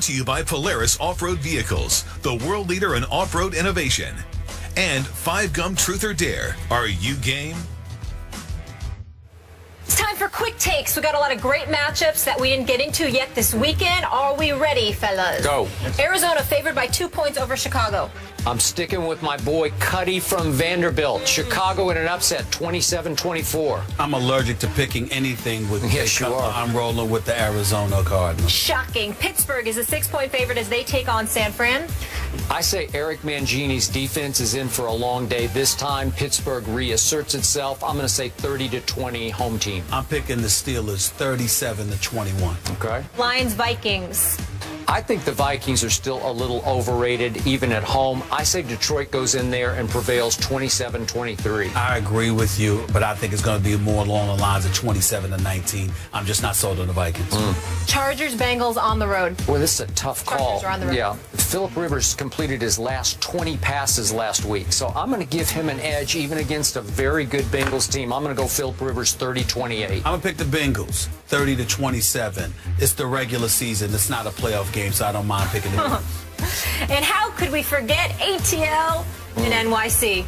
To you by Polaris Off-Road Vehicles, the world leader in off-road innovation. And 5 Gum Truth or Dare. Are you game? It's time for quick takes. We got a lot of great matchups that we didn't get into yet this weekend. Are we ready, fellas? Go. Arizona favored by 2 points over Chicago. I'm sticking with my boy Cuddy from Vanderbilt. Chicago in an upset, 27-24. I'm allergic to picking anything with Yes, you are. I'm rolling with the Arizona Cardinals. Shocking. Pittsburgh is a 6-point favorite as they take on San Fran. I say Eric Mangini's defense is in for a long day. This time, Pittsburgh reasserts itself. I'm going to say 30-20 home team. I'm picking the Steelers 37-21. Okay. Lions Vikings. I think the Vikings are still a little overrated, even at home. I say Detroit goes in there and prevails 27-23. I agree with you, but I think it's going to be more along the lines of 27-19. I'm just not sold on the Vikings. Chargers Bengals on the road. Boy, this is a tough call. Chargers are on the road. Yeah. Phillip Rivers completed his last 20 passes last week, so I'm going to give him an edge even against a very good Bengals team. I'm going to go Phillip Rivers 30-28. I'm going to pick the Bengals 30-27. It's the regular season. It's not a playoff game, so I don't mind picking the Bengals. And how could we forget ATL and NYC?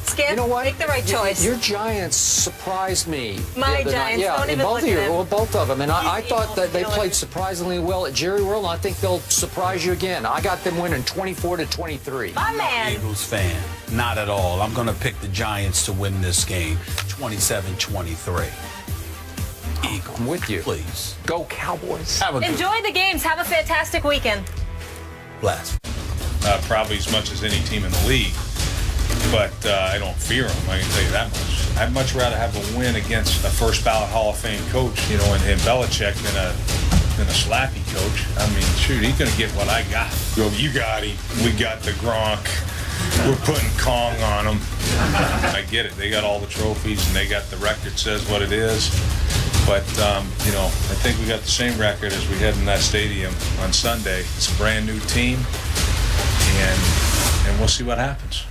Skip, You know what? make the right choice. Your Giants surprised me. My the other night. Giants, Yeah, don't and even both look of you, at them. well, both of them. And I You thought that they won't feel played it. surprisingly well at Jerry World, and I think they'll surprise you again. I got them winning 24-23. My man. Eagles fan. Not at all. I'm going to pick the Giants to win this game 27-23. Eagles. I'm with you. Please. Go Cowboys. Have a good Enjoy the games. Have a fantastic weekend. blast. Probably as much as any team in the league. But I don't fear them, I can tell you that much. I'd much rather have a win against a first ballot Hall of Fame coach, in Belichick than a slappy coach. I mean, shoot, he's going to get what I got. Go, you got him. We got the Gronk. We're putting Kong on them. I get it. They got all the trophies, and they got the record says what it is. But, I think we got the same record as we had in that stadium on Sunday. It's a brand new team, and we'll see what happens.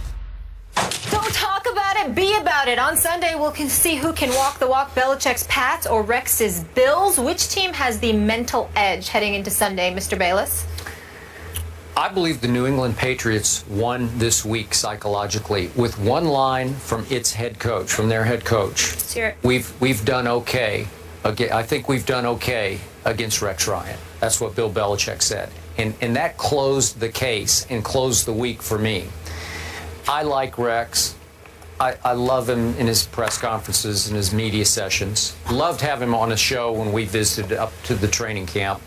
Don't talk about it, be about it. On Sunday, we'll see who can walk the walk, Belichick's Pats or Rex's Bills. Which team has the mental edge heading into Sunday, Mr. Bayless? I believe the New England Patriots won this week psychologically with one line from its head coach, from their head coach. Let's hear it. We've done okay. I think we've done okay against Rex Ryan. That's what Bill Belichick said. And that closed the case and closed the week for me. I like Rex. I love him in his press conferences and his media sessions. Loved having him on a show when we visited up to the training camp.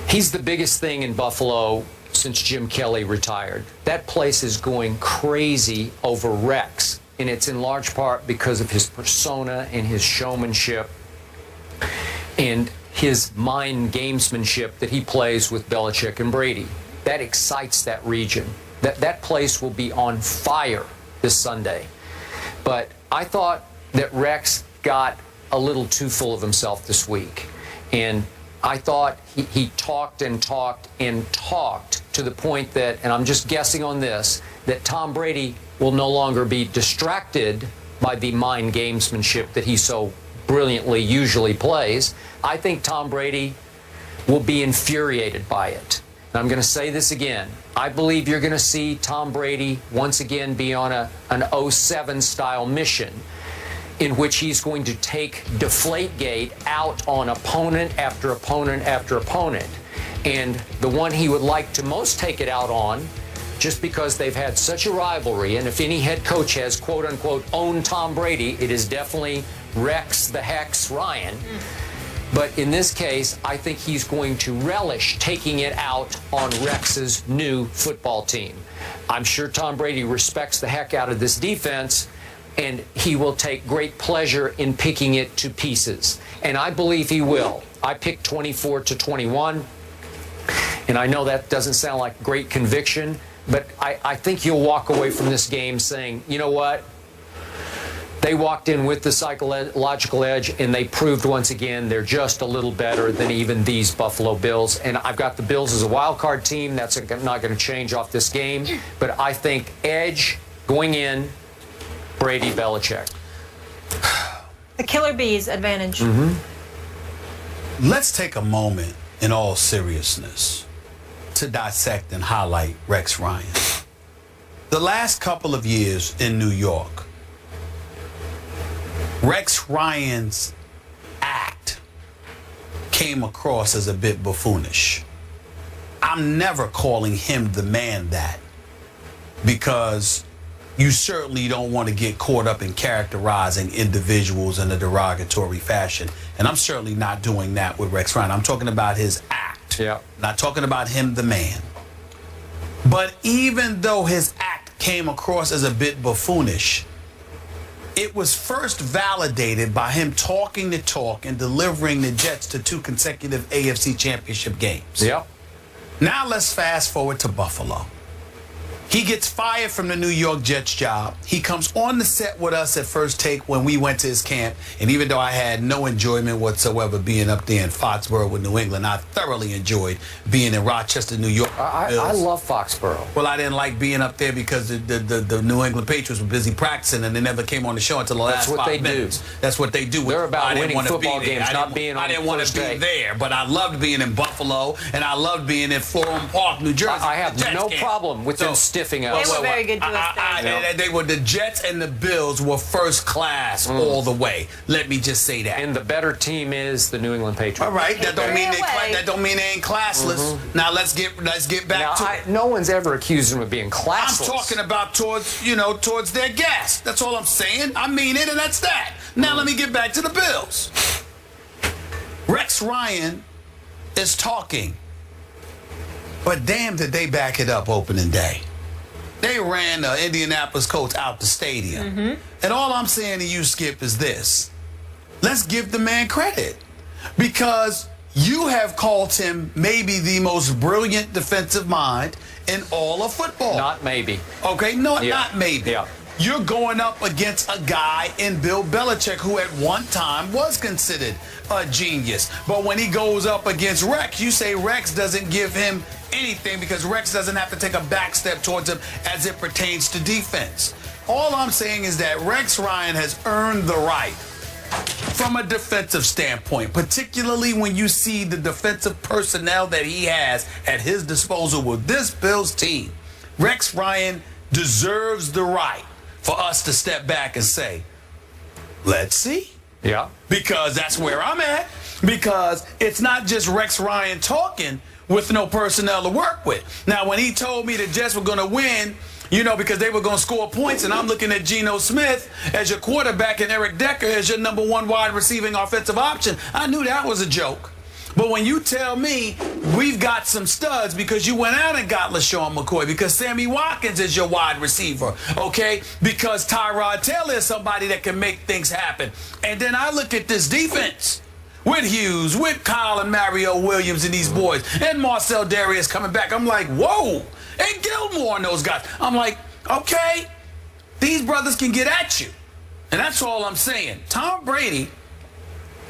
He's the biggest thing in Buffalo since Jim Kelly retired. That place is going crazy over Rex, and it's in large part because of his persona and his showmanship and his mind gamesmanship that he plays with Belichick and Brady. That excites that region. That place will be on fire this Sunday. But I thought that Rex got a little too full of himself this week. And I thought he talked and talked and talked to the point that, and I'm just guessing on this, that Tom Brady will no longer be distracted by the mind gamesmanship that he so brilliantly usually plays. I think Tom Brady will be infuriated by it. And I'm going to say this again. I believe you're going to see Tom Brady once again be on an 07 style mission in which he's going to take Deflategate out on opponent after opponent after opponent. And the one he would like to most take it out on, just because they've had such a rivalry, and if any head coach has, quote unquote, owned Tom Brady, it is definitely Rex the Hex Ryan. But in this case, I think he's going to relish taking it out on Rex's new football team. I'm sure Tom Brady respects the heck out of this defense, and he will take great pleasure in picking it to pieces. And I believe he will. I picked 24-21, and I know that doesn't sound like great conviction, but I think he'll walk away from this game saying, you know what? They walked in with the psychological edge, and they proved once again they're just a little better than even these Buffalo Bills. And I've got the Bills as a wild card team. That's not going to change off this game. But I think edge going in, Brady, Belichick. The Killer Bees advantage. let's take a moment in all seriousness to dissect and highlight Rex Ryan. The last couple of years in New York, Rex Ryan's act came across as a bit buffoonish. I'm never calling him the man that, because you certainly don't want to get caught up in characterizing individuals in a derogatory fashion. And I'm certainly not doing that with Rex Ryan. I'm talking about his act. Yeah. Not talking about him, the man. But even though his act came across as a bit buffoonish, it was first validated by him talking the talk and delivering the Jets to 2 consecutive AFC Championship games. Yeah. Now let's fast forward to Buffalo. He gets fired from the New York Jets job. He comes on the set with us at First Take when we went to his camp. And even though I had no enjoyment whatsoever being up there in Foxborough with New England, I thoroughly enjoyed being in Rochester, New York. I love Foxborough. Well, I didn't like being up there because the New England Patriots were busy practicing and they never came on the show until the last 5 minutes. That's what they do. They're about winning football games, not being on I didn't want to be there, but I loved being in Buffalo and I loved being in Florham Park, New Jersey. I have no problem with them stiffing us. They were very good to us there. They were the Jets and the Bills were first class all the way. Let me just say that. And the better team is the New England Patriots. All right, that don't mean they ain't classless. Now let's get back to it. No one's ever accused them of being classless. I'm talking about towards their guests. That's all I'm saying. I mean it, and that's that. Now let me get back to the Bills. Rex Ryan is talking, but damn did they back it up opening day. They ran the Indianapolis Colts out the stadium. And all I'm saying to you, Skip, is this. Let's give the man credit. Because you have called him maybe the most brilliant defensive mind in all of football. Not maybe. Okay, no, not maybe. Yeah. You're going up against a guy in Bill Belichick who at one time was considered a genius. But when he goes up against Rex, you say Rex doesn't give him anything because Rex doesn't have to take a back step towards him as it pertains to defense. All I'm saying is that Rex Ryan has earned the right from a defensive standpoint, particularly when you see the defensive personnel that he has at his disposal with this Bills team. Rex Ryan deserves the right for us to step back and say, let's see. Yeah. Because that's where I'm at. Because it's not just Rex Ryan talking with no personnel to work with. Now, when he told me the Jets were going to win, because they were going to score points, and I'm looking at Geno Smith as your quarterback and Eric Decker as your #1 wide receiving offensive option, I knew that was a joke. But when you tell me we've got some studs because you went out and got LaShawn McCoy, because Sammy Watkins is your wide receiver, okay? Because Tyrod Taylor is somebody that can make things happen. And then I look at this defense with Hughes, with Kyle and Mario Williams and these boys, and Marcel Darius coming back. I'm like, whoa. And Gilmore and those guys. I'm like, okay, these brothers can get at you. And that's all I'm saying. Tom Brady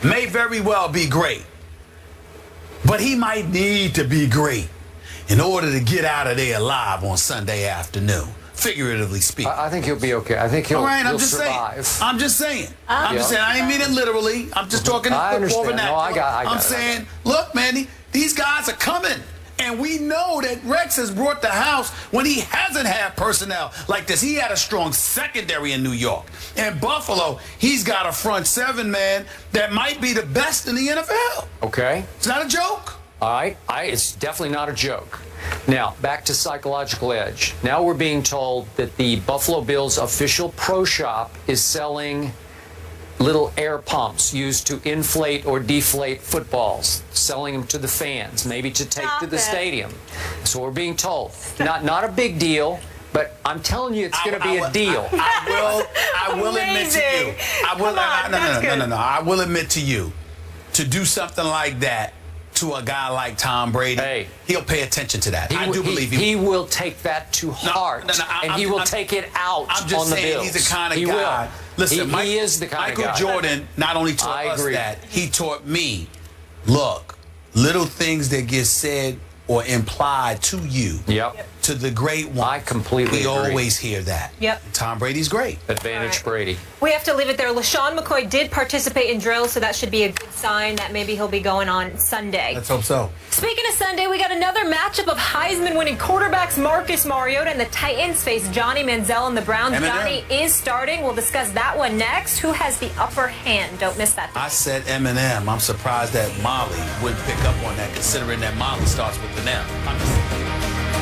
may very well be great. But he might need to be great in order to get out of there alive on Sunday afternoon, figuratively speaking. I think he'll be okay. I think he'll survive. I'm just saying. I didn't mean it literally. I'm just talking football vernacular. No, I got I'm saying, look, man, these guys are coming. And we know that Rex has brought the house when he hasn't had personnel like this. He had a strong secondary in New York. In Buffalo, he's got a front seven, man, that might be the best in the NFL. Okay. It's not a joke. All right. It's definitely not a joke. Now, back to psychological edge. Now we're being told that the Buffalo Bills official pro shop is selling little air pumps used to inflate or deflate footballs, selling them to the fans, maybe to take to the stadium. So we're being told. Not a big deal, but I'm telling you it's going to be a deal. I will admit to you. I will admit to you, to do something like that to a guy like Tom Brady, he'll pay attention to that. I do believe he will take that to heart, and he will take it out I'm just on the saying Bills. He's the kind of guy. Will. Listen, he is the kind of guy. Michael Jordan not only taught us that, he taught me, look, little things that get said or implied to you to the great one. I completely We agree. always hear that. Yep. Tom Brady's great. Advantage Brady. We have to leave it there. LaShawn McCoy did participate in drills, so that should be a good sign that maybe he'll be going on Sunday. Let's hope so. Speaking of Sunday, we got another matchup of Heisman-winning quarterbacks Marcus Mariota and the Titans face Johnny Manziel and the Browns. Eminem. Johnny is starting. We'll discuss that one next. Who has the upper hand? Don't miss that. I said Eminem. I'm surprised that Molly wouldn't pick up on that, considering that Molly starts with an M.